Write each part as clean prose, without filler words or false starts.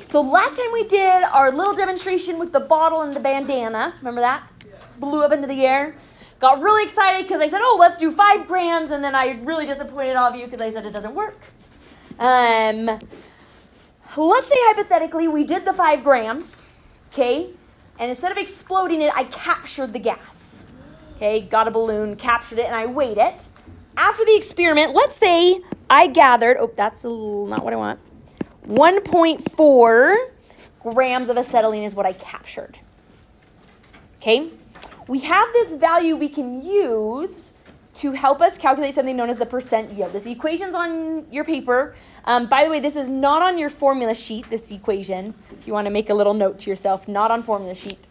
So last time we did our little demonstration with the bottle and the bandana. Remember that? Yeah. Blew up into the air. Got really excited because I said, oh, let's do 5 grams. And then I really disappointed all of you because I said it doesn't work. Let's say hypothetically we did the 5 grams, okay? And instead of exploding it, I captured the gas. Okay, got a balloon, captured it, and I weighed it. After the experiment, let's say I gathered, oh, that's not what I want. 1.4 grams of acetylene is what I captured. Okay? We have this value we can use to help us calculate something known as the percent yield. This equation's on your paper. By the way, this is not on your formula sheet, this equation. If you want to make a little note to yourself, not on formula sheet.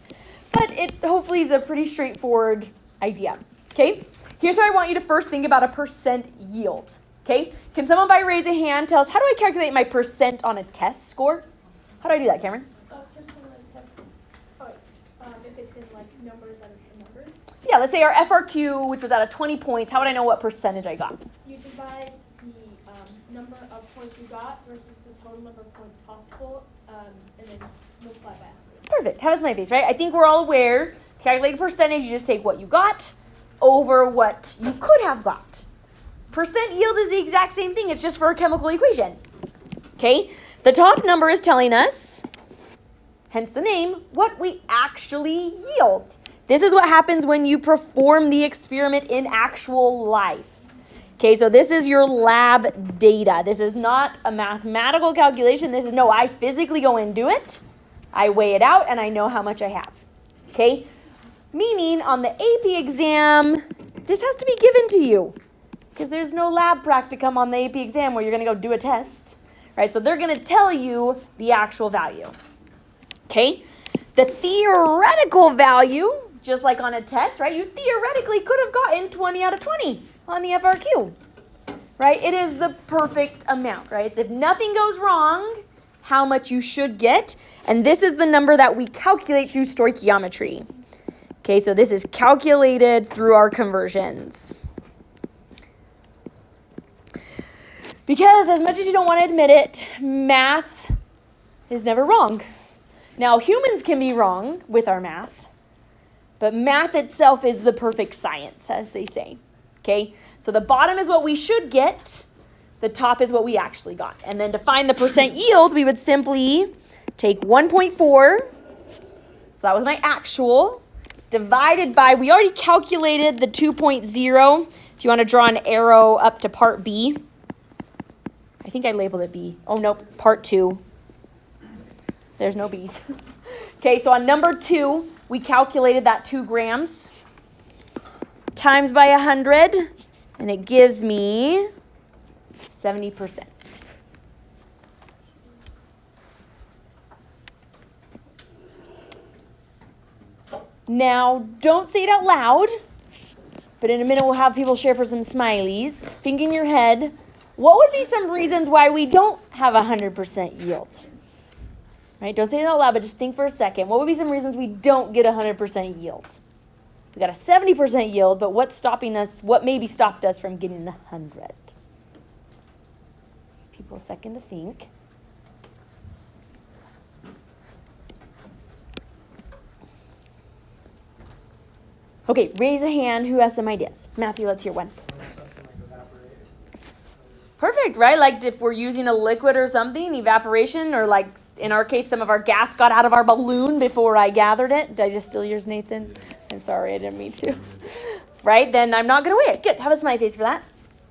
But it hopefully is a pretty straightforward idea. Okay? Here's what I want you to first think about: a percent yield. Okay? Can someone by raise a hand tell us, how do I calculate my percent on a test score? How do I do that, Cameron? If it's in like numbers and numbers. Yeah, let's say our FRQ, which was out of 20 points, how would I know what percentage I got? You divide the number of points you got versus the total number of points possible, and then multiply by 100. Perfect. How does my face, right? I think we're all aware. To calculate a percentage, you just take what you got over what you could have got. Percent yield is the exact same thing. It's just for a chemical equation. Okay? The top number is telling us, hence the name, what we actually yield. This is what happens when you perform the experiment in actual life. Okay, so this is your lab data. This is not a mathematical calculation. This is, no, I physically go and do it. I weigh it out, and I know how much I have. Okay? Meaning, on the AP exam, this has to be given to you. Because there's no lab practicum on the AP exam where you're going to go do a test. Right? So they're going to tell you the actual value. Okay? The theoretical value, just like on a test, right? You theoretically could have gotten 20 out of 20 on the FRQ. Right? It is the perfect amount, right? It's if nothing goes wrong, how much you should get. And this is the number that we calculate through stoichiometry. Okay, so this is calculated through our conversions. Because as much as you don't want to admit it, math is never wrong. Now, humans can be wrong with our math, but math itself is the perfect science, as they say. Okay, so the bottom is what we should get. The top is what we actually got. And then to find the percent yield, we would simply take 1.4, so that was my actual, divided by, we already calculated the 2.0. If you want to draw an arrow up to part B. I think I labeled it B. Oh, nope, part 2. There's no B's. Okay, so on number 2, we calculated that 2 grams times by 100, and it gives me 70%. Now, don't say it out loud, but in a minute we'll have people share for some smileys. Think in your head, what would be some reasons why we don't have 100% yield? Right? Don't say it out loud, but just think for a second. What would be some reasons we don't get 100% yield? We got a 70% yield, but what's stopping us? What maybe stopped us from getting 100? People a second to think. Okay, raise a hand who has some ideas. Matthew, let's hear one. Perfect, right? Like if we're using a liquid or something, evaporation, or like in our case, some of our gas got out of our balloon before I gathered it. Did I just steal yours, Nathan? I'm sorry, I didn't mean to. Right, then I'm not going to weigh it. Good, have a smiley face for that.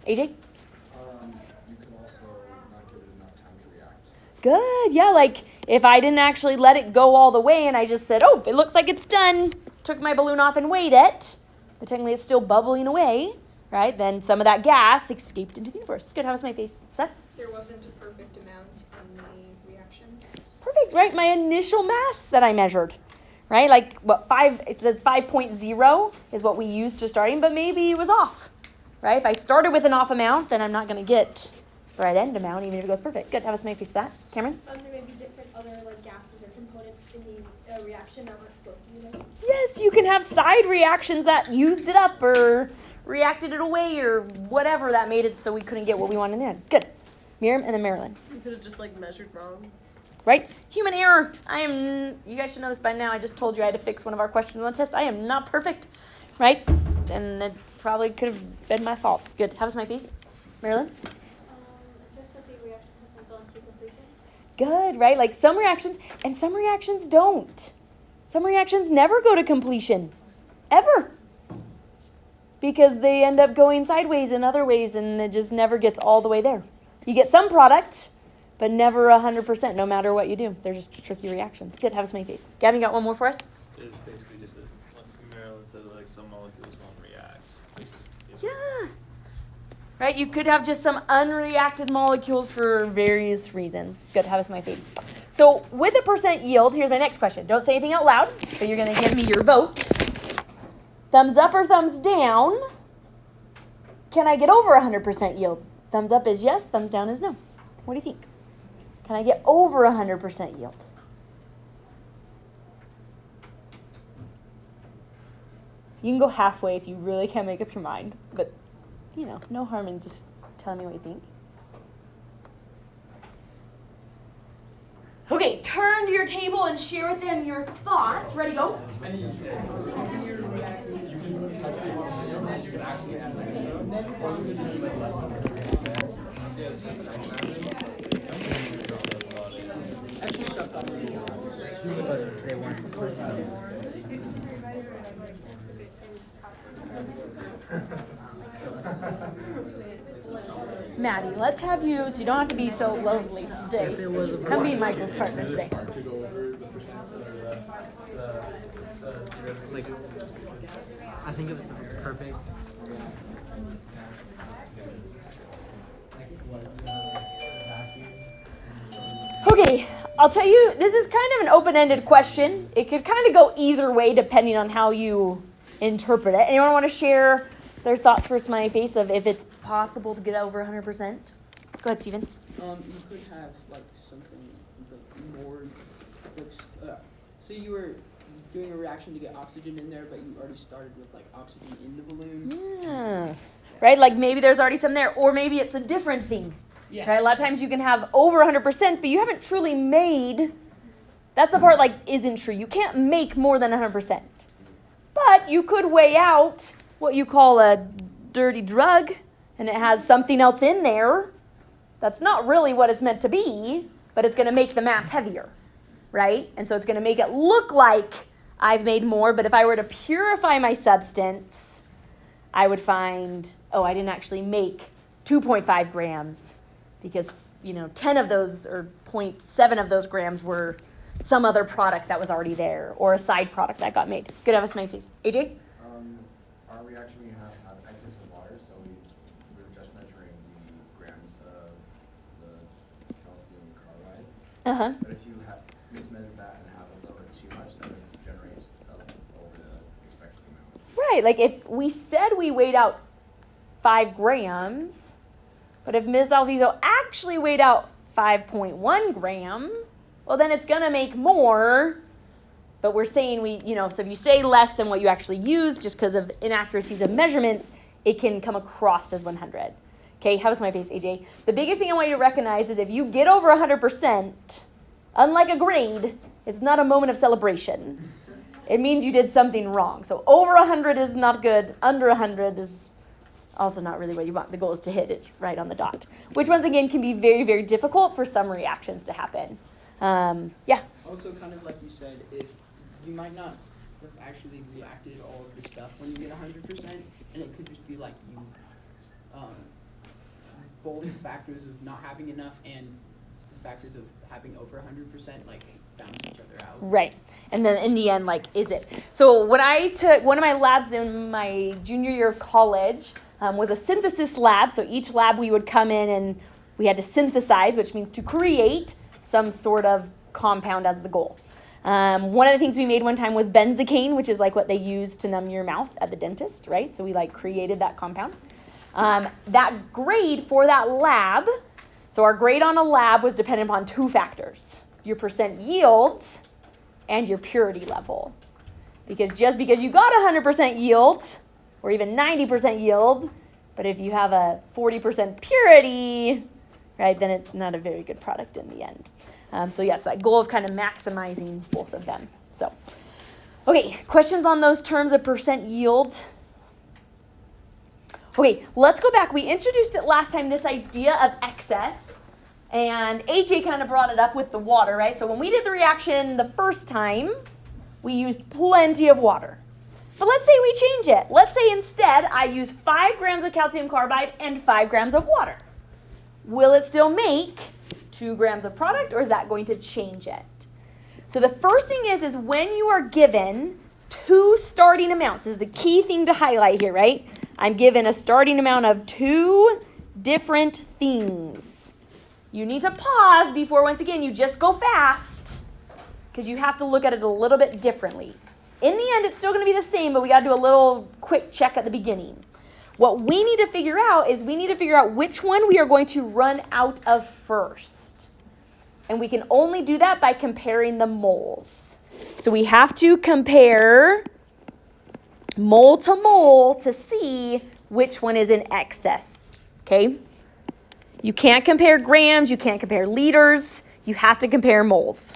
AJ? You can also not give it enough time to react. Good, yeah, like if I didn't actually let it go all the way and I just said, oh, it looks like it's done, took my balloon off and weighed it, but technically it's still bubbling away, right? Then some of that gas escaped into the universe. Good, how's my face? Seth? There wasn't a perfect amount in the reaction. Perfect, right? My initial mass that I measured, right? Like what, it says 5.0 is what we used to starting, but maybe it was off, right? If I started with an off amount, then I'm not going to get the right end amount, even if it goes perfect. Good, have a smiley face for that. Cameron? There may be different other like gases or components in the reaction that weren't supposed to be there. Yes, you can have side reactions that used it up or reacted it away or whatever that made it so we couldn't get what we wanted in the end. Good. Miriam and then Marilyn. You could have just like measured wrong. right? Human error. You guys should know this by now. I just told you I had to fix one of our questions on the test. I am not perfect, right? And it probably could have been my fault. Good. How's my face? Marilyn? Just that the reaction hasn't gone to completion. Good, right? Like some reactions, and some reactions don't. Some reactions never go to completion. Ever. Because they end up going sideways in other ways, and it just never gets all the way there. You get some product, but never 100%, no matter what you do. They're just tricky reactions. Good, have a smiley face. Gavin, got one more for us? It's basically just like Marilyn said, like some molecules won't react. Yeah. Right, you could have just some unreacted molecules for various reasons. Good, have a smiley face. So with a percent yield, here's my next question. Don't say anything out loud, but you're going to give me your vote. Thumbs up or thumbs down? Can I get over 100% yield? Thumbs up is yes, thumbs down is no. What do you think? Can I get over 100% yield? You can go halfway if you really can't make up your mind, but no harm in just telling me what you think. Okay, turn to your table and share with them your thoughts. Ready, go? Maddie, let's have you, so you don't have to be so lovely today. Come be Michael's partner today. Like, I think if it's a perfect. Okay, I'll tell you, this is kind of an open-ended question. It could kind of go either way depending on how you interpret it. Anyone want to share their thoughts for smiley face of if it's possible to get over 100%? Go ahead, Steven. You could have like something like more, like, so you were doing a reaction to get oxygen in there, but you already started with like oxygen in the balloon. Yeah. Right, like maybe there's already some there, or maybe it's a different thing. Yeah. Right, a lot of times you can have over 100%, but you haven't truly made, that's the part like isn't true. You can't make more than 100%. But you could weigh out what you call a dirty drug, and it has something else in there that's not really what it's meant to be, but it's going to make the mass heavier, right? And so it's going to make it look like I've made more, but if I were to purify my substance, I would find, I didn't actually make 2.5 grams because, 10 of those or 0.7 of those grams were some other product that was already there or a side product that got made. Good, have a smiley face. AJ? Our reaction we have entered the water, so we're just measuring the grams of the calcium chloride. Uh-huh. But if you have mismeasured that and have a little bit too much, then it generates over the expected amount. Right, like if we said we weighed out 5 grams, but if Ms. Alviso actually weighed out 5.1 gram, well then it's gonna make more, but we're saying so if you say less than what you actually used just because of inaccuracies of measurements, it can come across as 100. Okay, how's my face, AJ? The biggest thing I want you to recognize is if you get over 100%, unlike a grade, it's not a moment of celebration. It means you did something wrong. So over 100 is not good, under 100 is also not really what you want. The goal is to hit it right on the dot, which once again can be very, very difficult for some reactions to happen. Yeah. Also, kind of like you said, if you might not have actually reacted all of the stuff when you get 100%, and it could just be like you, both factors of not having enough and the factors of having over 100% like balance each other out. Right. And then in the end, is it? So when I took one of my labs in my junior year of college was a synthesis lab. So each lab we would come in and we had to synthesize, which means to create some sort of compound as the goal. One of the things we made one time was benzocaine, which is like what they use to numb your mouth at the dentist, right? So we created that compound. That grade for that lab, so our grade on a lab was dependent upon 2 factors, your percent yields and your purity level. Because just because you got 100% yield, or even 90% yield, but if you have a 40% purity, right, then it's not a very good product in the end. So yeah, it's that goal of kind of maximizing both of them. So, okay, questions on those terms of percent yield? Okay, let's go back. We introduced it last time, this idea of excess. And AJ kind of brought it up with the water, right? So when we did the reaction the first time, we used plenty of water. But let's say we change it. Let's say instead I use 5 grams of calcium carbide and 5 grams of water. Will it still make 2 grams of product, or is that going to change it? So the first thing is when you are given 2 starting amounts, this is the key thing to highlight here, right? I'm given a starting amount of 2 different things. You need to pause before, once again, you just go fast, because you have to look at it a little bit differently. In the end, it's still going to be the same, but we got to do a little quick check at the beginning. What we need to figure out is we need to figure out which one we are going to run out of first. And we can only do that by comparing the moles. So we have to compare mole to mole to see which one is in excess, okay? You can't compare grams, you can't compare liters, you have to compare moles.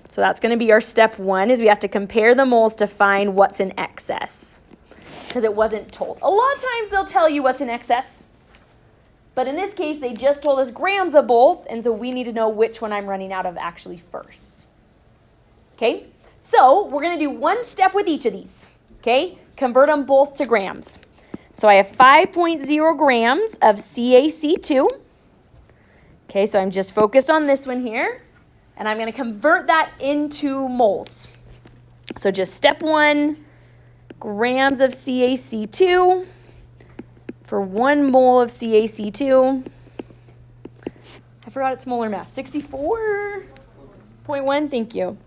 So that's going to be our step 1, is we have to compare the moles to find what's in excess, because it wasn't told. A lot of times they'll tell you what's in excess, but in this case they just told us grams of both, and so we need to know which one I'm running out of actually first. Okay, so we're going to do one step with each of these, okay? Convert them both to grams. So I have 5.0 grams of CaC2. Okay, so I'm just focused on this one here. And I'm going to convert that into moles. So just step 1, grams of CaC2 for 1 mole of CaC2. I forgot its molar mass. 64.1, thank you.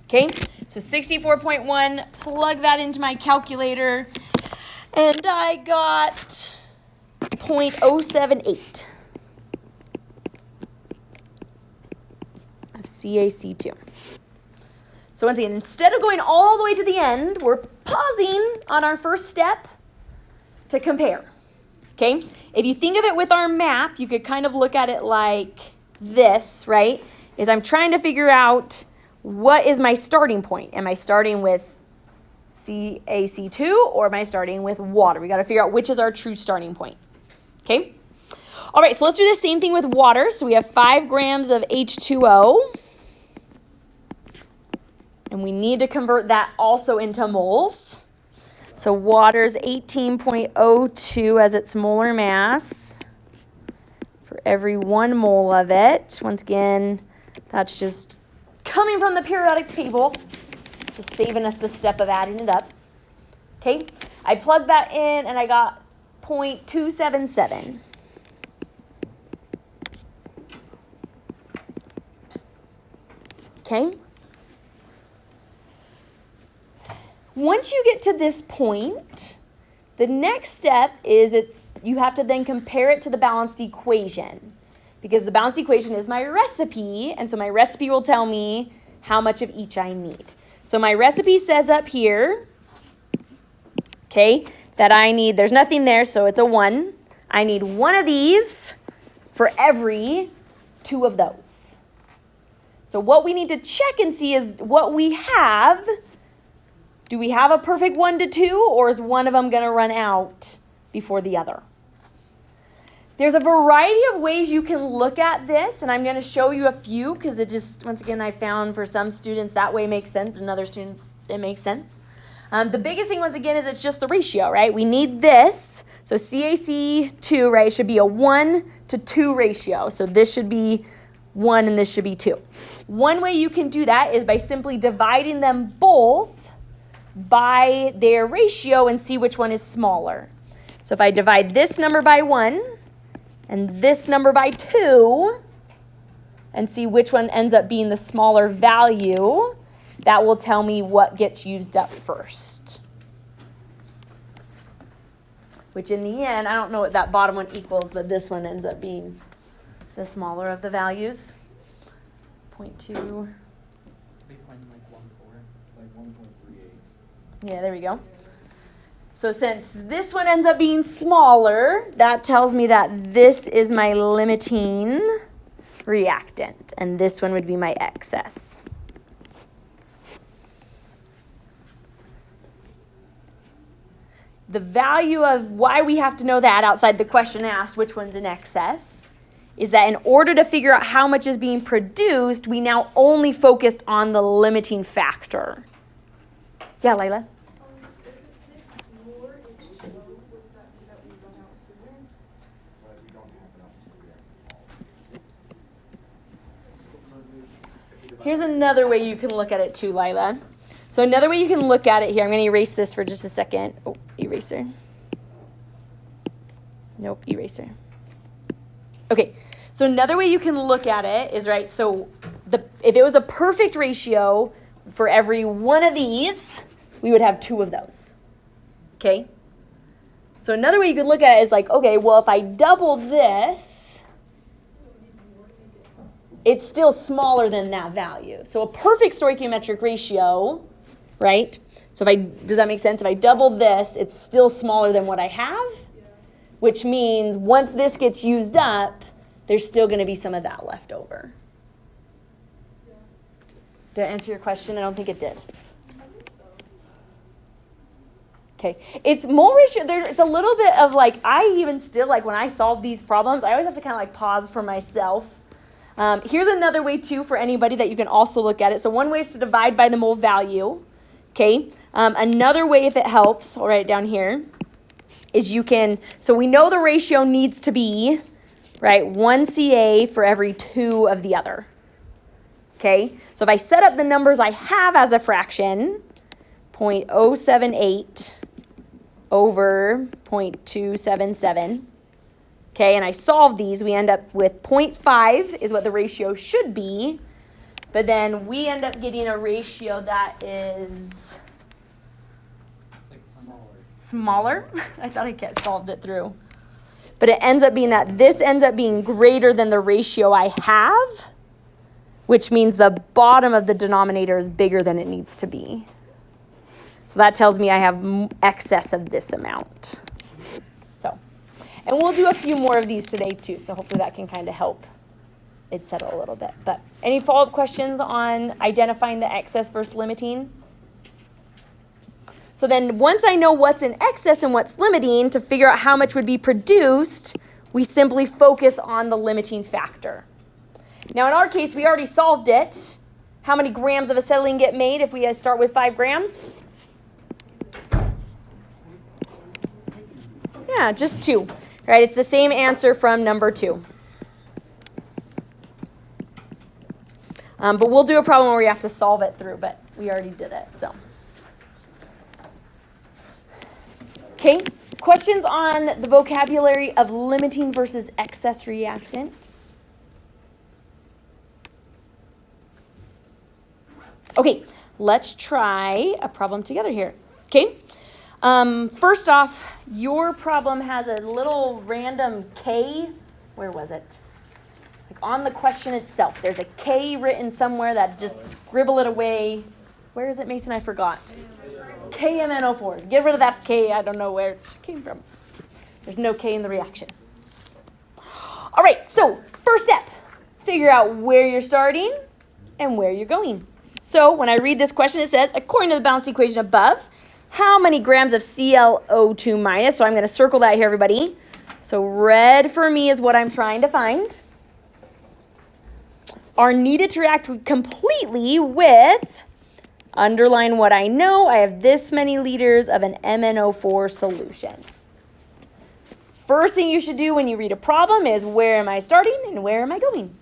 Okay, so 64.1, plug that into my calculator, and I got 0.078 of CaC2. So once again, instead of going all the way to the end, we're pausing on our first step to compare. Okay, if you think of it with our map, you could kind of look at it like this, right? Is I'm trying to figure out what is my starting point. Am I starting with CaC2 or am I starting with water? We got to figure out which is our true starting point. Okay? All right, so let's do the same thing with water. So we have 5 grams of H2O. And we need to convert that also into moles. So water's 18.02 as its molar mass for every 1 mole of it. Once again, that's just coming from the periodic table, just saving us the step of adding it up. Okay, I plugged that in and I got 0.277. Okay. Once you get to this point, the next step is you have to then compare it to the balanced equation, because the balanced equation is my recipe, and so my recipe will tell me how much of each I need. So my recipe says up here, okay, that I need, there's nothing there, so it's a 1. I need 1 of these for every 2 of those. So what we need to check and see is what we have. Do we have a perfect 1 to 2, or is one of them going to run out before the other? There's a variety of ways you can look at this, and I'm going to show you a few because it just, once again, I found for some students that way makes sense, and other students it makes sense. The biggest thing, once again, is it's just the ratio, right? We need this. So CaC2, right, should be a 1 to 2 ratio. So this should be 1 and this should be 2. One way you can do that is by simply dividing them both by their ratio and see which one is smaller. So if I divide this number by 1 and this number by 2 and see which one ends up being the smaller value, that will tell me what gets used up first. Which in the end, I don't know what that bottom one equals, but this one ends up being the smaller of the values. 0.2. Big one, like 1.4. It's like 1.38. Yeah, there we go. So since this one ends up being smaller, that tells me that this is my limiting reactant, and this one would be my excess. The value of why we have to know that outside the question asked, which one's in excess, is that in order to figure out how much is being produced, we now only focused on the limiting factor. Yeah, Layla? If it takes more H2O, would that mean that we run out sooner? But we don't have enough to react. Here's another way you can look at it too, Lila. So another way you can look at it here, I'm going to erase this for just a second. Oh, eraser. Nope, eraser. Okay, so another way you can look at it is, right, so if it was a perfect ratio, for every one of these, we would have 2 of those. Okay? So another way you could look at it is like, okay, well, if I double this, it's still smaller than that value. So a perfect stoichiometric ratio, right? So does that make sense? If I double this, it's still smaller than what I have, which means once this gets used up, there's still going to be some of that left over. Did I answer your question? I don't think it did. Okay, it's mole ratio. It's a little bit of like, I even still, like when I solve these problems, I always have to kind of like pause for myself. Here's another way too for anybody that you can also look at it. So one way is to divide by the mole value. Okay, another way, if it helps, I'll write it down here, is you can, so we know the ratio needs to be, right, 1 Ca for every 2 of the other. Okay, so if I set up the numbers I have as a fraction, 0.078 over 0.277, okay, and I solve these, we end up with 0.5 is what the ratio should be, but then we end up getting a ratio that is smaller. I thought I solved it through. But it ends up being that this ends up being greater than the ratio I have, which means the bottom of the denominator is bigger than it needs to be. So that tells me I have excess of this amount. So, and we'll do a few more of these today too, so hopefully that can kind of help it settle a little bit. But any follow-up questions on identifying the excess versus limiting? So then once I know what's in excess and what's limiting, to figure out how much would be produced, we simply focus on the limiting factor. Now in our case, we already solved it. How many grams of acetylene get made if we start with 5 grams? Yeah, just 2. Right? It's the same answer from number 2. But we'll do a problem where we have to solve it through, but we already did it, so. Okay, questions on the vocabulary of limiting versus excess reactant? Okay, let's try a problem together here. Okay, first off, your problem has a little random K. Where was it? Like on the question itself, there's a K written somewhere that just scribble it away. Where is it, Mason? I forgot. KMNO4. Get rid of that K. I don't know where it came from. There's no K in the reaction. All right, so first step, figure out where you're starting and where you're going. So when I read this question, it says, according to the balanced equation above, how many grams of ClO2 minus? So I'm going to circle that here, everybody. So red for me is what I'm trying to find. Are needed to react completely with, underline what I know, I have this many liters of an MnO4 solution. First thing you should do when you read a problem is where am I starting and where am I going?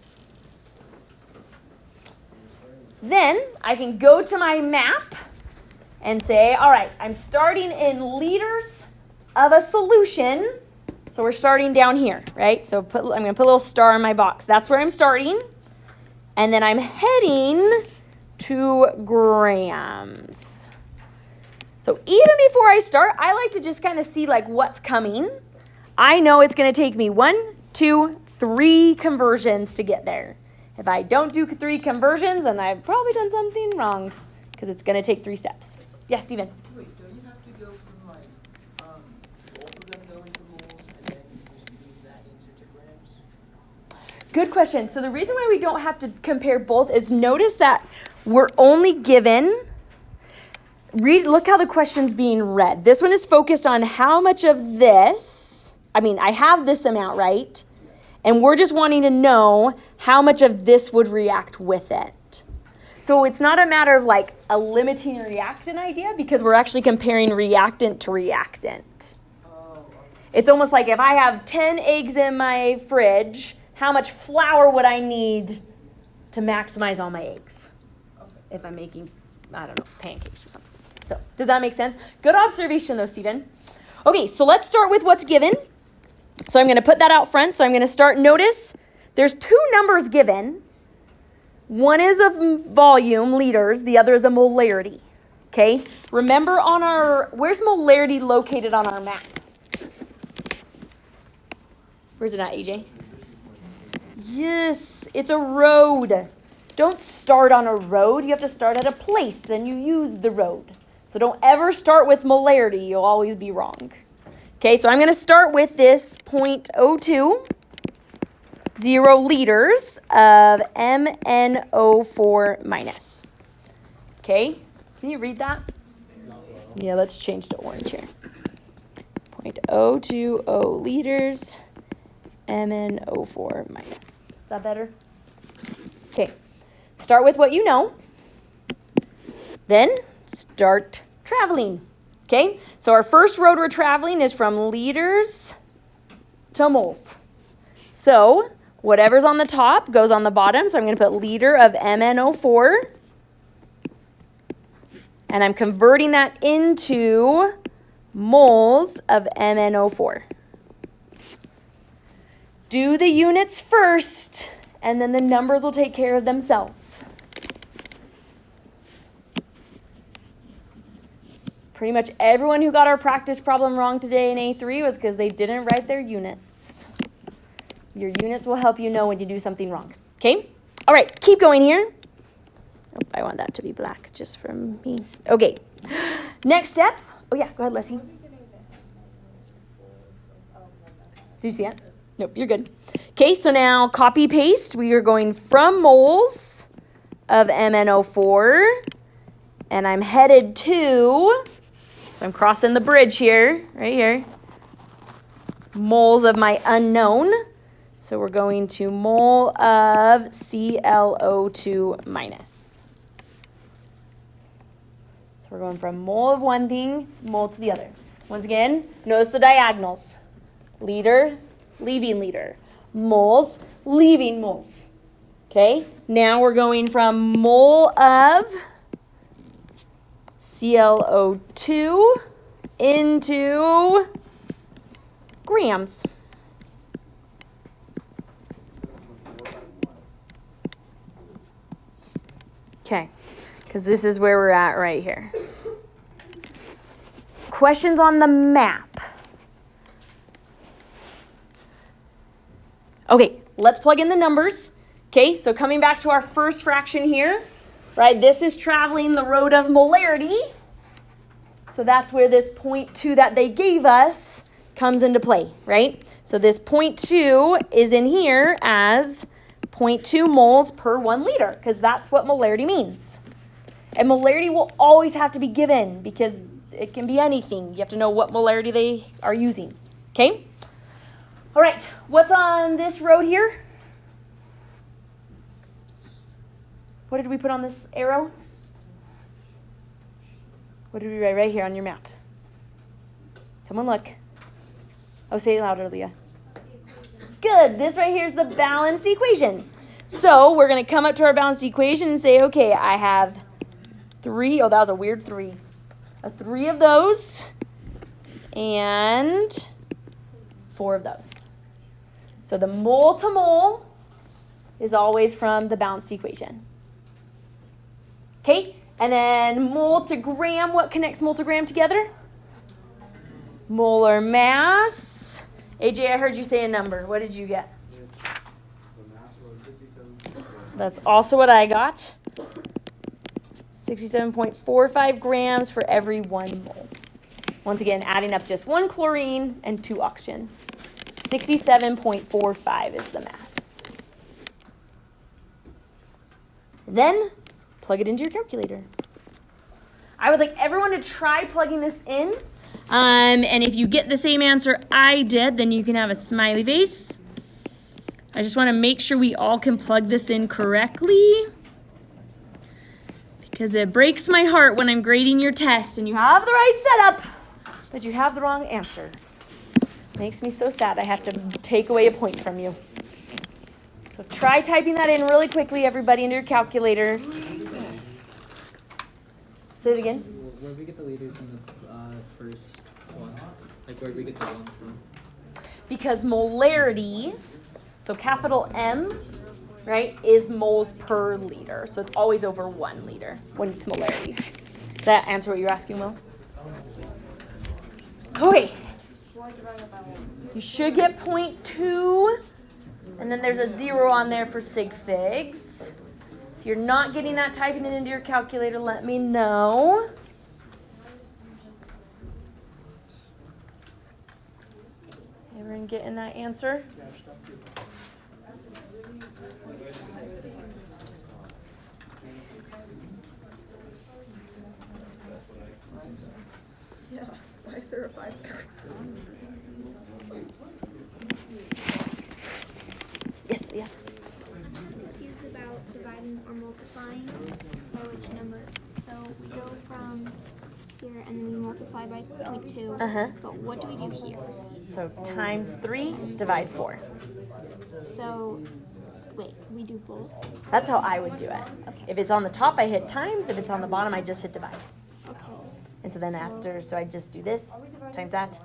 Then I can go to my map and say, all right, I'm starting in liters of a solution. So we're starting down here, right? So I'm going to put a little star in my box. That's where I'm starting. And then I'm heading to grams. So even before I start, I like to just kind of see like what's coming. I know it's going to take me 1, 2, 3 conversions to get there. If I don't do 3 conversions, then I've probably done something wrong because it's going to take 3 steps. Yes, Steven? Wait, don't you have to go from like Good question. So the reason why we don't have to compare both is notice that we're only given, look how the question's being read. This one is focused on how much of this, I have this amount, right? And we're just wanting to know how much of this would react with it. So it's not a matter of like a limiting reactant idea because we're actually comparing reactant to reactant. It's almost like if I have 10 eggs in my fridge, how much flour would I need to maximize all my eggs? If I'm making, pancakes or something. So, does that make sense? Good observation though, Stephen. Okay, so let's start with what's given. So I'm going to put that out front. So I'm going to start, notice there's two numbers given. One is a volume, liters, the other is a molarity. Okay, remember where's molarity located on our map? Where's it at, AJ? Yes, it's a road. Don't start on a road. You have to start at a place. Then you use the road. So don't ever start with molarity. You'll always be wrong. Okay, so I'm going to start with this 0.02, 0 liters of MnO4 minus. Okay, can you read that? Yeah, let's change to orange here. 0.020 liters MnO4 minus. Is that better? Okay, start with what you know. Then start traveling. Okay, so our first road we're traveling is from liters to moles. So whatever's on the top goes on the bottom. So I'm going to put liter of MnO4. And I'm converting that into moles of MnO4. Do the units first, and then the numbers will take care of themselves. Pretty much everyone who got our practice problem wrong today in A3 was because they didn't write their units. Your units will help you know when you do something wrong. Okay? All right, keep going here. Oh, I want that to be black just for me. Okay. Next step. Oh, yeah, go ahead, Leslie. Did you see it? Nope, you're good. Okay, so now copy paste. We are going from moles of MnO4, and I'm headed to, so I'm crossing the bridge here, right here, moles of my unknown. So we're going to mole of ClO2 minus. So we're going from mole of one thing, mole to the other. Once again, notice the diagonals. Liter, leaving liter. Moles, leaving moles. Okay, now we're going from mole of ClO2 into grams. Okay, because this is where we're at right here. Questions on the map. Okay, let's plug in the numbers. Okay, so coming back to our first fraction here, right? This is traveling the road of molarity. So that's where this 0.2 that they gave us comes into play, right? So this 0.2 is in here as 0.2 moles per 1 liter, because that's what molarity means. And molarity will always have to be given because it can be anything. You have to know what molarity they are using, okay? All right, what's on this road here? What did we put on this arrow? What did we write right here on your map? Someone look. Oh, say it louder, Leah. Good. This right here is the balanced equation. So we're going to come up to our balanced equation and say, okay, I have 3. Oh, that was a weird 3. A 3 of those and 4 of those. So the mole to mole is always from the balanced equation. Okay, and then mole to gram, what connects mole to gram together? Molar mass. AJ, I heard you say a number. What did you get? That's also what I got. 67.45 grams for every 1 mole. Once again, adding up just 1 chlorine and 2 oxygen. 67.45 is the mass. Then plug it into your calculator. I would like everyone to try plugging this in. And if you get the same answer I did, then you can have a smiley face. I just want to make sure we all can plug this in correctly, because it breaks my heart when I'm grading your test and you have the right setup, but you have the wrong answer. Makes me so sad I have to take away a point from you. So try typing that in really quickly, everybody, into your calculator. Say it again. Where do we get the liters in the first one? Like, where do we get the one from? Because molarity, so capital M, right, is moles per liter. So it's always over 1 liter when it's molarity. Does that answer what you're asking, Will? Okay. You should get 0.2, and then there's a 0 on there for sig figs. If you're not getting that, typing it into your calculator, let me know. Everyone getting that answer? Yeah, why is there a 5 there? Yes, yeah. Confused about dividing or multiplying by which number. So we go from here and then we multiply by 0.2. But what do we do here? So times 3, divide 4. So wait, we do both. That's how I would do it. Okay. If it's on the top, I hit times. If it's on the bottom, I just hit divide. Okay. And so then after, so I just do this, times that,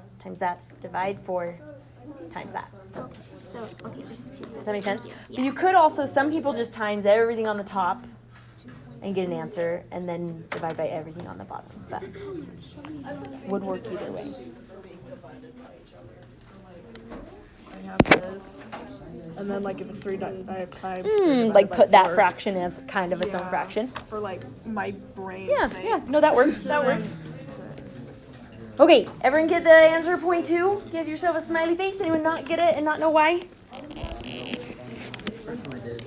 divide 4, times that. Okay. So okay, this is 2 steps. Does that make sense? Yeah. But you could also, some people just times everything on the top and get an answer, and then divide by everything on the bottom. That would work either way. I have this, and then like if it's 3, I have times. 3 divided Like by put that 4. fraction as kind of its own Yeah, fraction. for like my brain. Yeah, no, that works. That works. Okay, everyone get the answer 0.2? Give yourself a smiley face. Anyone not get it and not know why? First time I did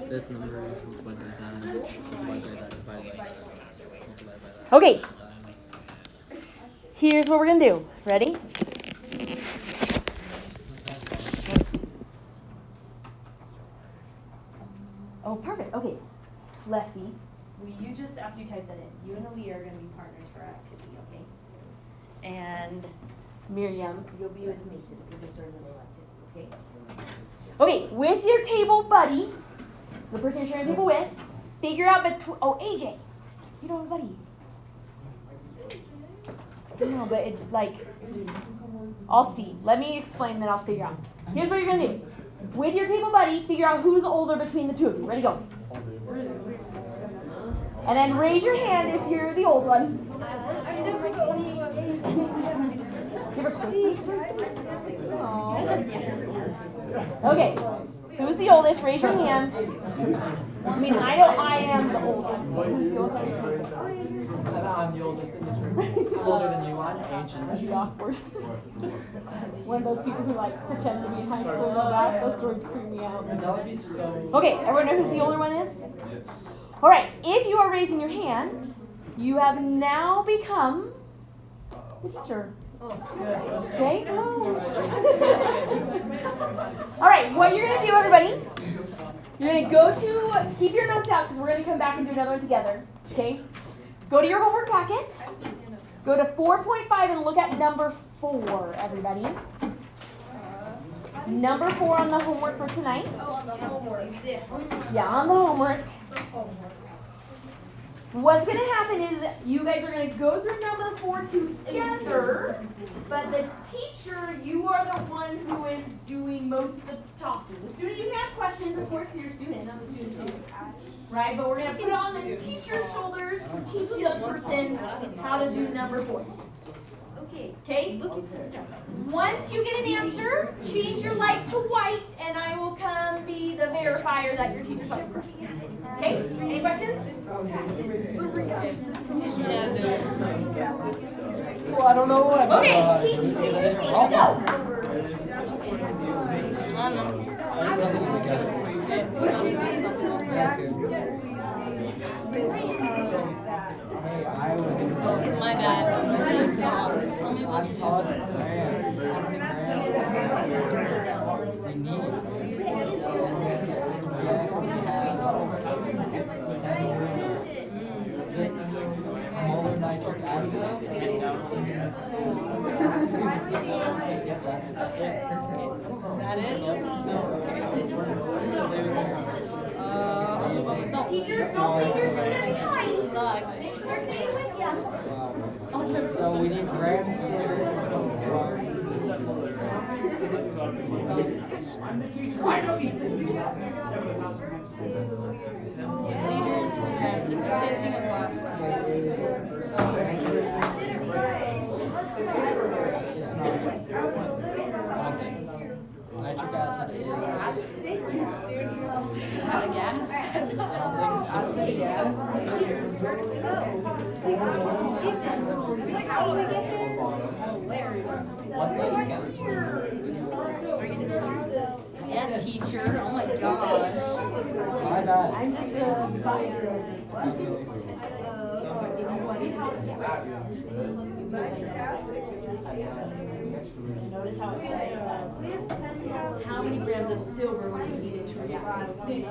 this number, multiplied by that, multiplied by that, divided by that, multiplied by that. Okay. Here's what we're gonna do. Ready? Oh, perfect. Okay. Leslie, will you just, after you type that in, you and Aaliyah are gonna be partners for our activity, okay? And Miriam, you'll be with Mason. We're just doing a little activity, okay? Okay, with your table buddy, the person you're sharing a table with, figure out between, oh, AJ, you don't have a buddy. No, but it's like, I'll see. Let me explain, then I'll figure out. Here's what you're gonna do. With your table buddy, figure out who's older between the two of you. Ready, go. And then raise your hand if you're the old one. Give her okay. Who's the oldest? Raise your hand. I mean, I know I am the oldest. Who's the oldest? I'm the oldest in this room. Older than you, I'm ancient. That'd be awkward. One of those people who like pretend to be in high school and all that. Those stories creep me out. That would be so... Okay, everyone know who the older one is? Yes. All right, if you are raising your hand, you have now become the teacher. Okay? All right, what you're going to do, everybody, you're going to go to, keep your notes out because we're going to come back and do another one together. Okay? Go to your homework packet. Go to 4.5 and look at number 4, everybody. Number 4 on the homework for tonight. Oh, on the homework. Yeah, on the homework. What's going to happen is you guys are going to go through number 4 together, but the teacher, you are the one who is doing most of the talking. The student, you can ask questions, of course, to your student, not the student. Right, but we're going to put it on the teacher's shoulders to teach the person how to do number 4. Okay? Look at this stuff. Once you get an answer, change your light to white, and I will come be the verifier that your teacher's right. Okay? Any questions? Well, I don't know what. Okay, teachers need to know. 6 molar nitric acid. Yep, that's it. That it? Teachers, don't make your students twice. Sucks. They're staying with ya. So we need grams here. It's the same thing as last Nitric acid is. gas. How do we get this? What's nitric acid? Yeah, teacher. Oh my gosh. My bad. Notice how it says how many grams of silver would you need to react with?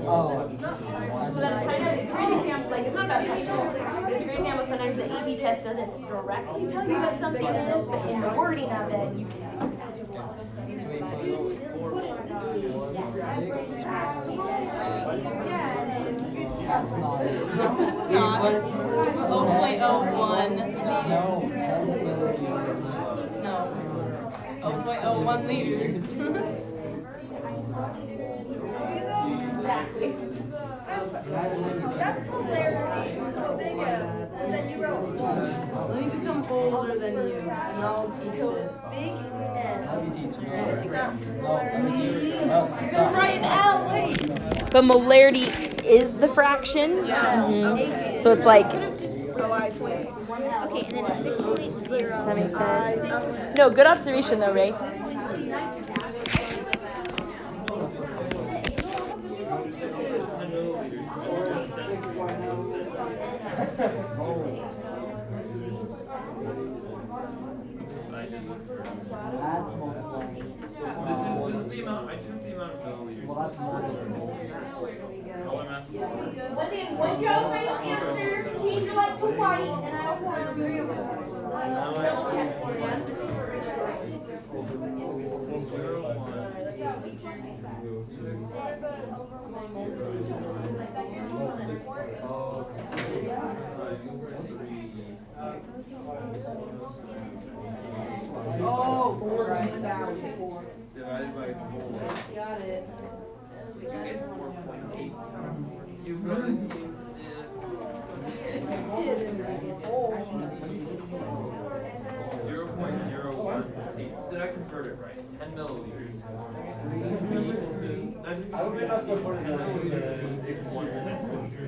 Oh. So that's kind of, it's a great example, like, it's not that special, but it's a great example, sometimes the AP test doesn't directly tell you that something is, but in the wording of it, you can. That's not it. It's not. 0.01 No, liters. 10 milliliters. No. 0.01 liters. Exactly. That's polarity. So big and then you wrote Let me become older than you, and I'll teach this. big Let M. me teach you. That's No, polarity. no, stop. Right now, wait. But molarity is the fraction. Mhm. So it's like, Oh, I see. Okay, and then it's 6.0. that makes sense. No, good observation though, Ray. That's multiplying. This is the amount, I took the amount of milliliters. Well, that's multiplying. All I'm asking for. Once you have a final answer, change your light to white, and I'll double check for you. Oh, right. Divided by 4. Got it. You get 4.8. You really need 0.01. See, did I convert it right? 10 milliliters. Equal to. That's equal to 10 milliliters. It's 1 centimeter.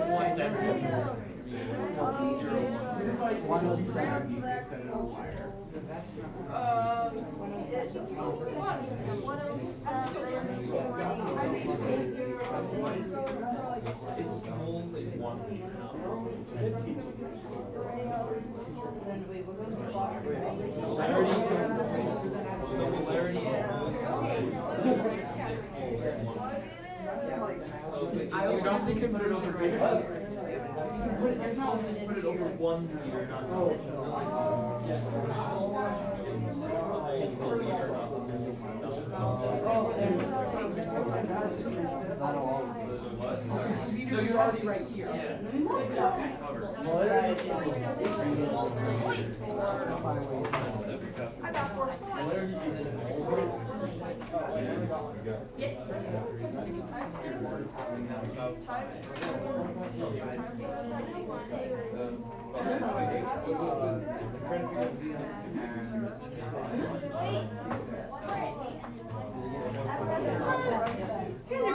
1 decimeter. 107. It's only 1 I also don't think I put it over here. Put it over 1 liter, not No, you're already right here. Yes.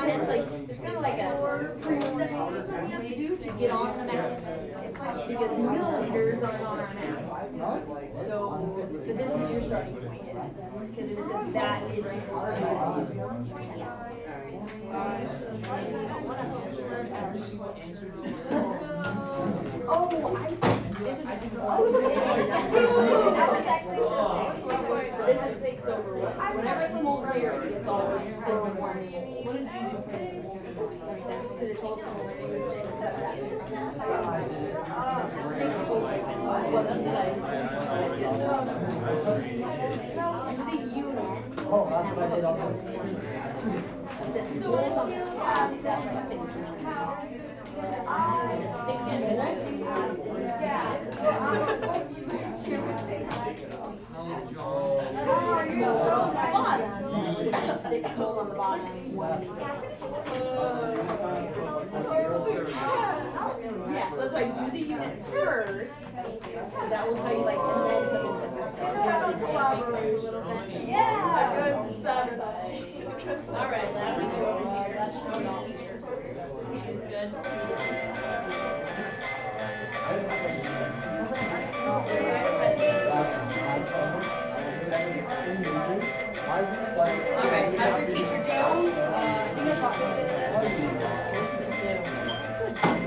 It's like, there's kind of like a pre-step we have to do to get on the map. Because milliliters aren't on our map. So, but this is your starting point. Because in a sense, that is equal to. Oh, I see. This is just. Oh, that was actually molarity, it's always per 1 mole. What did you do for because it's also like 6 moles. What did I do? Do the unit. Oh, that's what I did on this one. So moles on the top, that's like 6 moles. Is it 6 moles? Six moles on the bottom. Yes, that's why do the units first, because that will tell you like and then yeah, good Saturday. All right, now we go over here. That's your teacher. This is good. Alright, how's your teacher doing?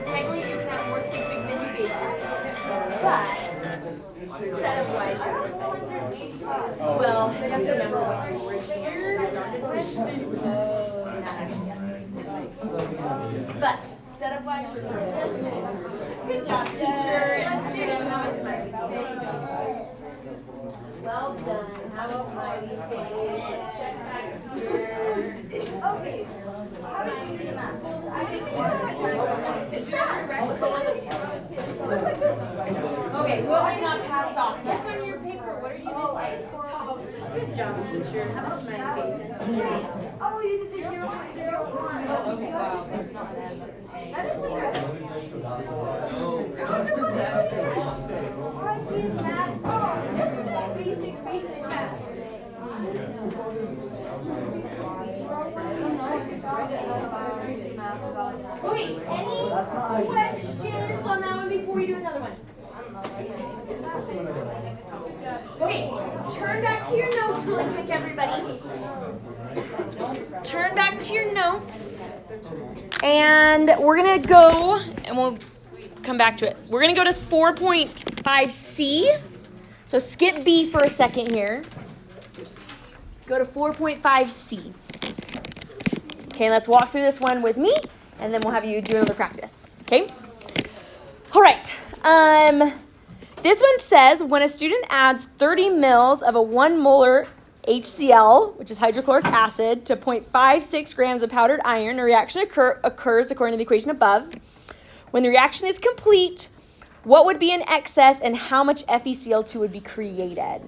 Technically, you can have more secret than you bake yourself. But, setup wise, you're well, you have to remember what you originally started with. Not actually. But, setup wise, you're perfect. Good job, teacher. And students. Well done. Have a smiley face. Check back here. Okay. Okay, who have I not passed off yet? What's on your paper? What are you missing? Good job, teacher. Have a smiley face. It's today. Oh, you did the 0.01. Okay, wow. That's not an M. That's an A. That is a basic math. Wait, any questions on that one before we do another one? Okay, turn back to your notes really quick, everybody. Turn back to your notes. And we're going to go, and we'll come back to it. We're going to go to 4.5C. So skip B for a second here. Go to 4.5C. Okay, let's walk through this one with me, and then we'll have you do another practice. Okay? All right. This one says when a student adds 30 mils of a 1 molar HCl, which is hydrochloric acid, to 0.56 grams of powdered iron, a reaction occurs according to the equation above. When the reaction is complete, what would be in excess and how much FeCl2 would be created?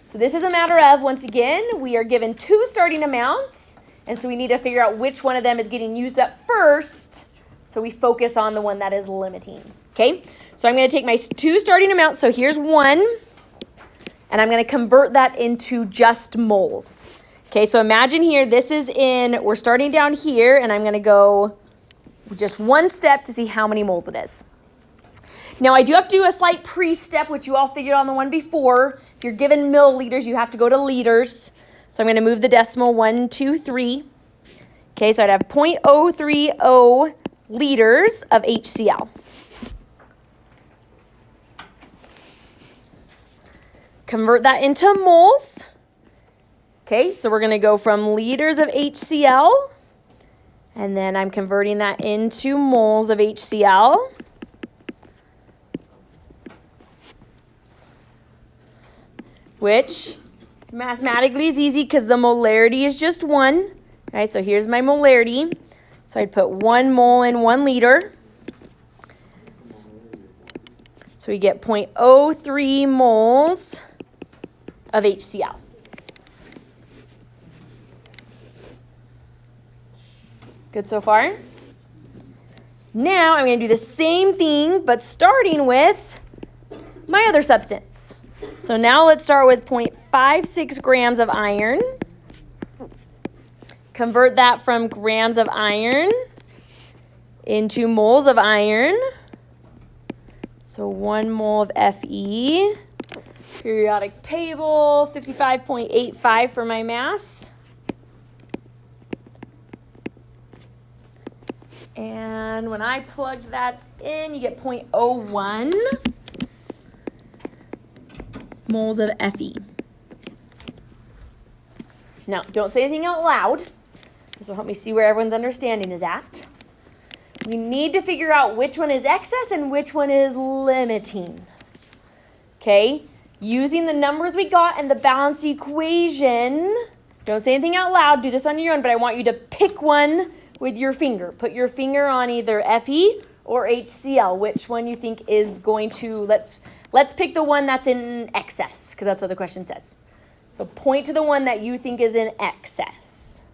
So this is a matter of, once again, we are given 2 starting amounts, and so we need to figure out which one of them is getting used up first, so we focus on the one that is limiting. Okay? So I'm going to take my 2 starting amounts, so here's 1, and I'm going to convert that into just moles. Okay, so imagine here, this is we're starting down here, and I'm going to go just 1 step to see how many moles it is. Now, I do have to do a slight pre-step, which you all figured on the one before. If you're given milliliters, you have to go to liters. So I'm going to move the decimal 1, 2, 3. Okay, so I'd have 0.030 liters of HCl. Convert that into moles. Okay, so we're going to go from liters of HCl, and then I'm converting that into moles of HCl. Which mathematically is easy because the molarity is just 1. Right, so here's my molarity. So I'd put 1 mole in 1 liter. So we get 0.03 moles of HCl. Good so far? Now I'm going to do the same thing, but starting with my other substance. So now let's start with 0.56 grams of iron. Convert that from grams of iron into moles of iron. So 1 mole of Fe. Periodic table, 55.85 for my mass. And when I plug that in, you get 0.01 moles of Fe. Now, don't say anything out loud. This will help me see where everyone's understanding is at. We need to figure out which one is excess and which one is limiting. Okay? Using the numbers we got and the balanced equation, don't say anything out loud, do this on your own, but I want you to pick one with your finger. Put your finger on either Fe or HCl, which one you think is going to, let's pick the one that's in excess, because that's what the question says. So point to the one that you think is in excess.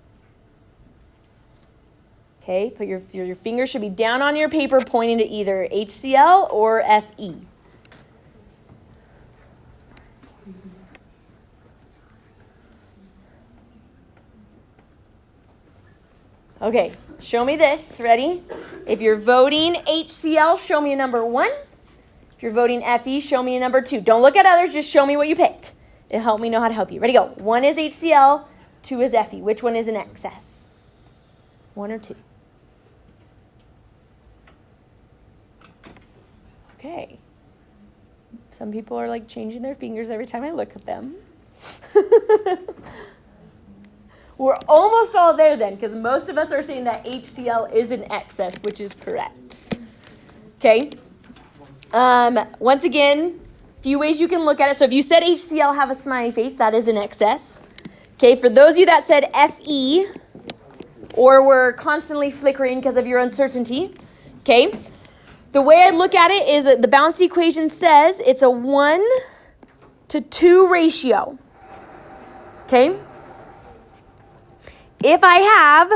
Okay, put your finger should be down on your paper pointing to either HCl or Fe. Okay, show me this. Ready? If you're voting HCl, show me a number 1. If you're voting Fe, show me a number 2. Don't look at others, just show me what you picked. It'll help me know how to help you. Ready, go. 1 is HCl, 2 is Fe. Which one is in excess? 1 or 2? Okay. Some people are like changing their fingers every time I look at them. We're almost all there then, because most of us are saying that HCl is in excess, which is correct. Okay. Once again, few ways you can look at it. So if you said HCl, have a smiley face, that is in excess. Okay, for those of you that said Fe, or were constantly flickering because of your uncertainty, okay, the way I look at it is that the balanced equation says it's a 1-to-2 ratio. Okay? If I have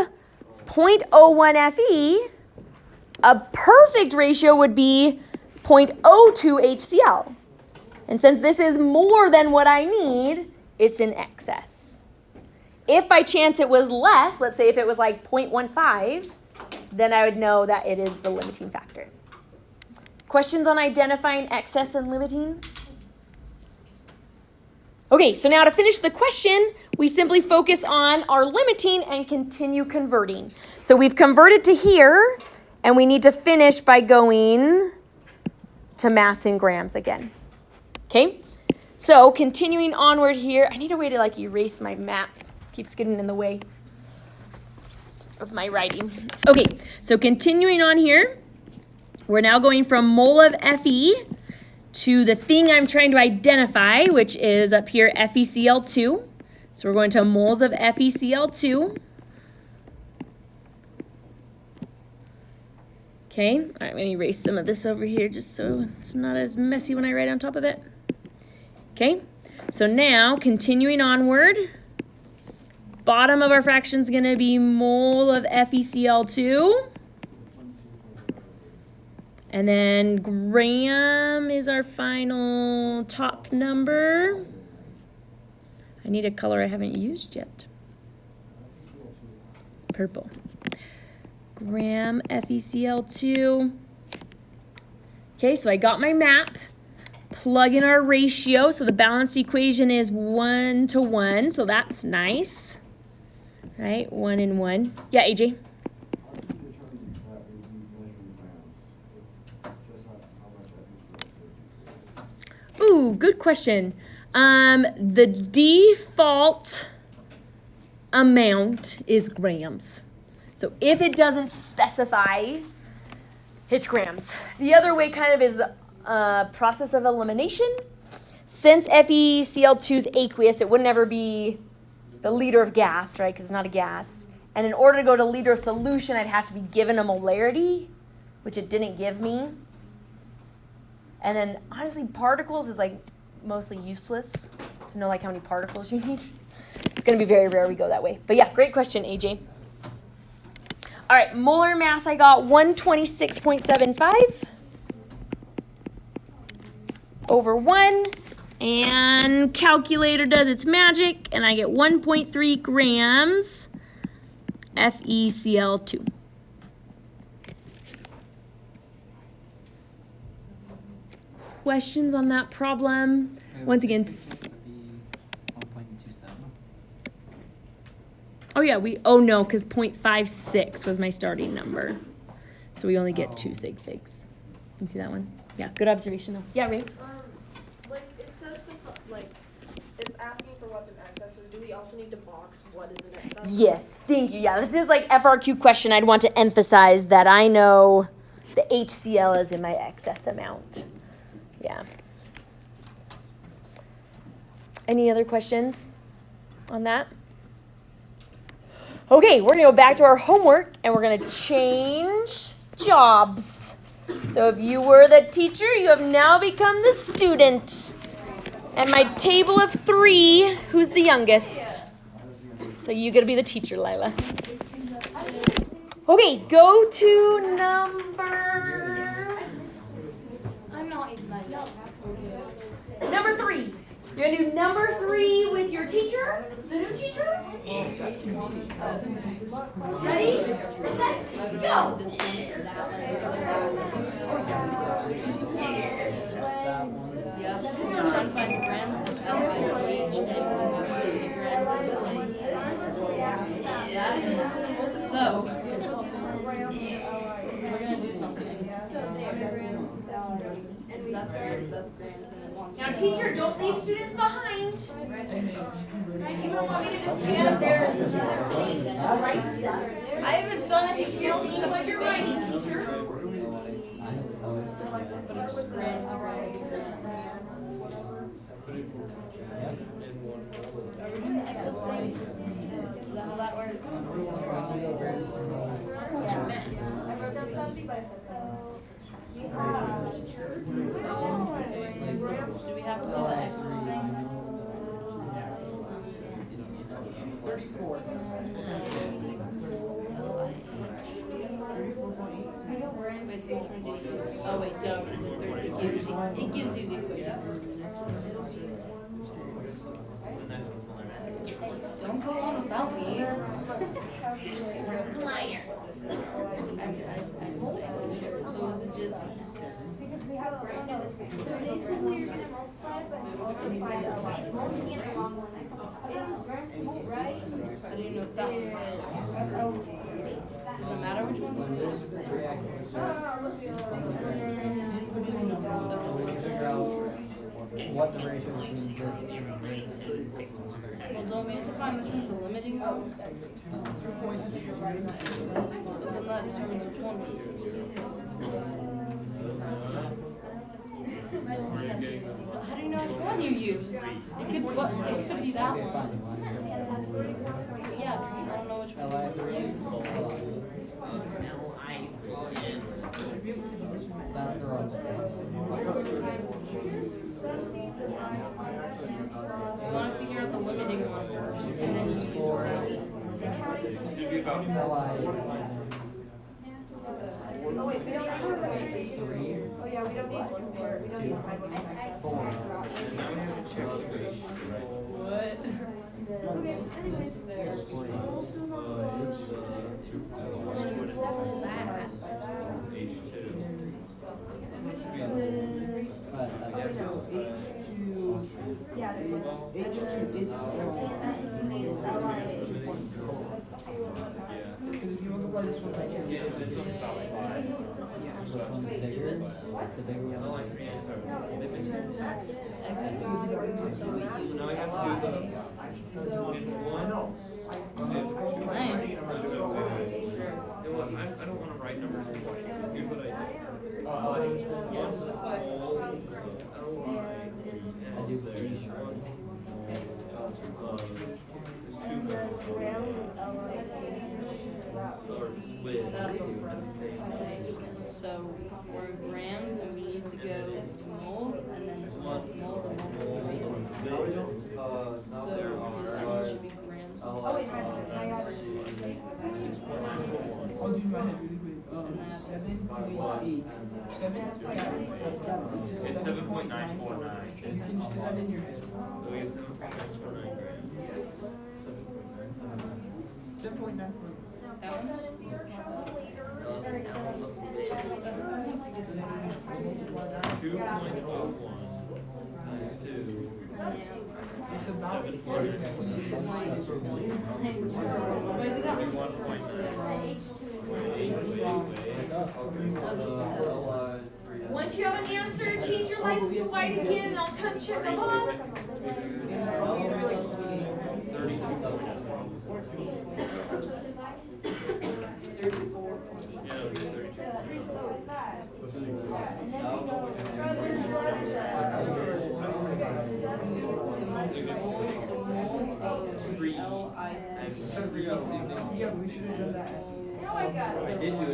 0.01 Fe, a perfect ratio would be 0.02 HCl. And since this is more than what I need, it's in excess. If by chance it was less, let's say if it was like 0.15, then I would know that it is the limiting factor. Questions on identifying excess and limiting? Okay, so now to finish the question, we simply focus on our limiting and continue converting. So we've converted to here, and we need to finish by going to mass in grams again. Okay, so continuing onward here, I need a way to like erase my map. Keeps getting in the way of my writing. Okay, so continuing on here, we're now going from mole of Fe to the thing I'm trying to identify, which is up here FeCl2. So we're going to moles of FeCl2. Okay, all right, I'm going to erase some of this over here just so it's not as messy when I write on top of it. Okay, so now continuing onward, bottom of our fraction is going to be mole of FeCl2. And then gram is our final top number. I need a color I haven't used yet. Purple. Gram FeCl2. Okay, so I got my map. Plug in our ratio. So the balanced equation is 1-to-1. So that's nice. Right? 1 and 1. Yeah, AJ? Ooh, good question. The default amount is grams. So if it doesn't specify, it's grams. The other way kind of is a process of elimination. Since FeCl2 is aqueous, it would never be the liter of gas, right? Because it's not a gas. And in order to go to liter of solution, I'd have to be given a molarity, which it didn't give me. And then, honestly, particles is, like, mostly useless to know, like, how many particles you need. It's going to be very rare we go that way. But, yeah, great question, AJ. All right, molar mass, I got 126.75 over 1. And calculator does its magic, and I get 1.3 grams FeCl2. Questions on that problem? Once again, 1.27. oh yeah, oh no, because 0.56 was my starting number. So we only get 2 sig figs. You see that one? Yeah, good observation though. Yeah, Ray? Like, it says to, like, it's asking for what's in excess, So do we also need to box what is in excess? Yes, thank you. Yeah, this is like FRQ question. I'd want to emphasize that I know the HCl is in my excess amount. Yeah. Any other questions on that? Okay, we're gonna go back to our homework and we're gonna change jobs. So if you were the teacher, you have now become the student. And my table of 3, who's the youngest? So you gotta be the teacher, Lila. Okay, go to number 3. You're gonna do number 3 with your teacher, the new teacher. Ready, set, go. So, we're gonna do something. That's grams, and it wants. Now, teacher, don't leave students behind. You don't want me to just stand there and write stuff. I haven't done it You're seeing what you're writing, teacher. grams. Are we doing the excess thing? Is that how that works? Do we have to do the excess thing? 34. Wait, so which one do you use? Oh wait, duh, because it gives you the equation. Don't go on without me. Liar. I told you. So is it just... So basically you're gonna multiply by multiplying in the long one. I didn't know that one. Does it matter which one? What the ratio between this and this is. Well, don't we have to find which one's the limiting one? But then that determines which one we How do you know which one you use? It could be that one. Yeah, because you don't know which one you use. That's the wrong You want to figure out the limiting one first, and then you use that one. Oh wait, we don't need to Oh yeah, we don't need to compare. We don't need to find what is excess. What? Okay, anyways. Yeah, there's If you multiply this one by This one's about 5. The bigger one. So we use Now we have to do the one. You know what, I don't want to write numbers twice. Here's what I do. Yeah, so that's why. I do believe. Set up the grams. So we're in grams, and we need to go to moles, and then most moles and most grams. So this one should be grams. Oh wait, I got it. And that's It's 7.949. So we have 7.949 grams. 7.949. that one. 2.01 times 2. It's about 41.8. Once you have an answer, change your lights to white again and I'll come check them off. I did do it.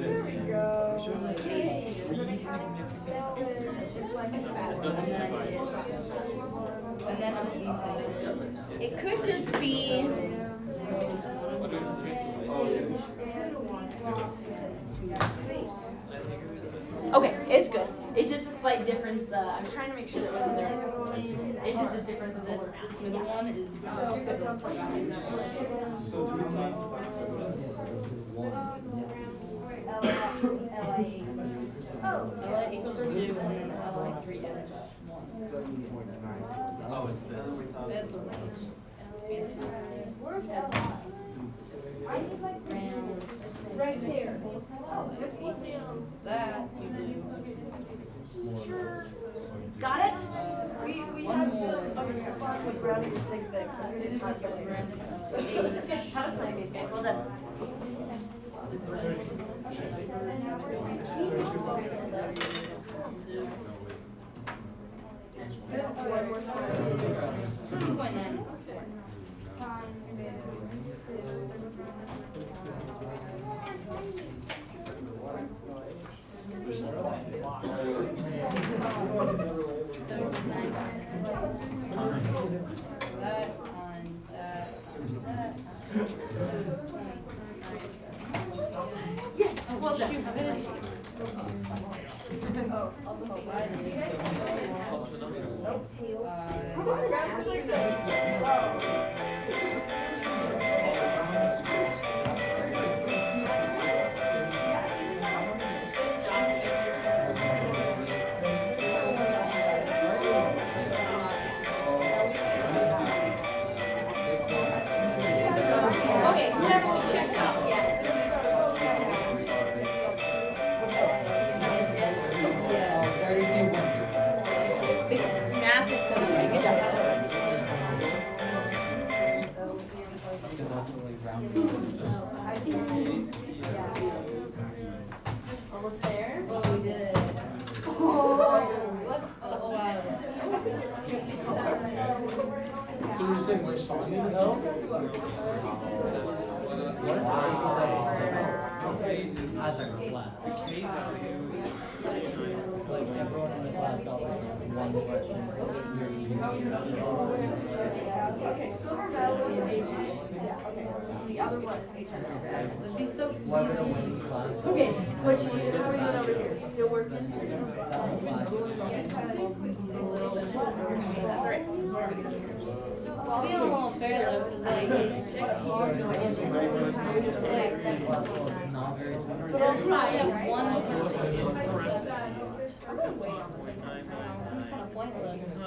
And then it's these things. It could just be. Okay, it's good. It's just a slight difference. I'm trying to make sure that wasn't there. It's just a difference of This middle one is So do we talk LIH is 2 and then LI3 is 1. Oh, it's this. It's a it's just fancy. Right there. That you do. Got it? We had some fun with rounding the sig fig, so we didn't calculate. That's good. Have a smiley face, guys. Well done. One more slide. 7.9. That times that times that. Yes, well done. Okay, so that's what we checked out. Yes. Because math is so good. Good job. Because also like round. Almost there. Oh, we did it. That's wild. So you're saying my song needs help? As a class. Like everyone in the class got like one question. Okay, silver medal was an HM. Yeah, okay. The other one is HM. It'd be so easy. Okay, what you doing over here? Still working? That's alright. I'll be a little fair though, because like, Not very smart. there's probably one question. Seems kind of pointless.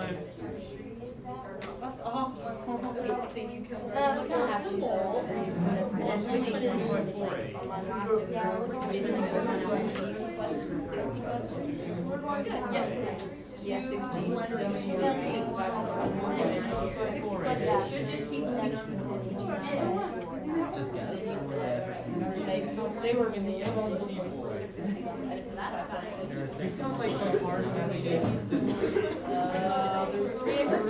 That's awful. So you can. We're gonna have to choose balls. Because really, like, on my last exam, we did 60 questions. Yeah, 60. So we have 85. 60 questions. Just guess. Like, they were multiple choice, 660. There's 6 Sounds like the hardest thing. There's 3 different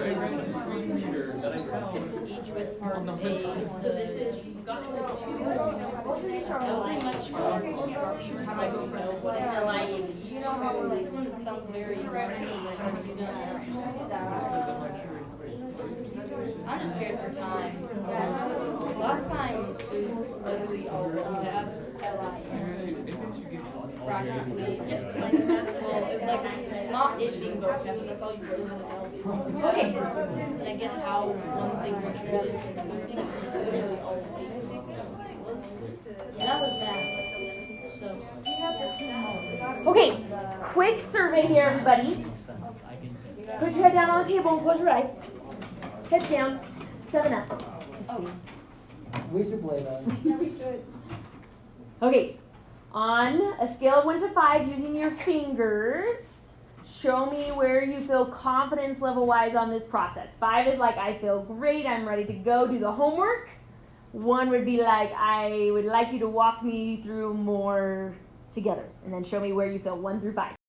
each with parts A. So this is, you got to 2. That was a much more structured, I don't know what it's like. This one, it sounds very, you don't I'm just scared for time. Last time it was literally all vocab. Practically, well, it's like not it being vocab, but that's all you really have to know. Okay. And I guess how one thing contributed to another thing is literally all it takes. Now there's math, so. Okay, quick survey here, everybody. Put your head down on the table and close your eyes. Head down. 7 up. We should play that. Okay, on a scale of 1 to 5, using your fingers, show me where you feel confidence level wise on this process. 5 is like, I feel great, I'm ready to go do the homework. One would be like, I would like you to walk me through more together, and then show me where you feel 1 through 5.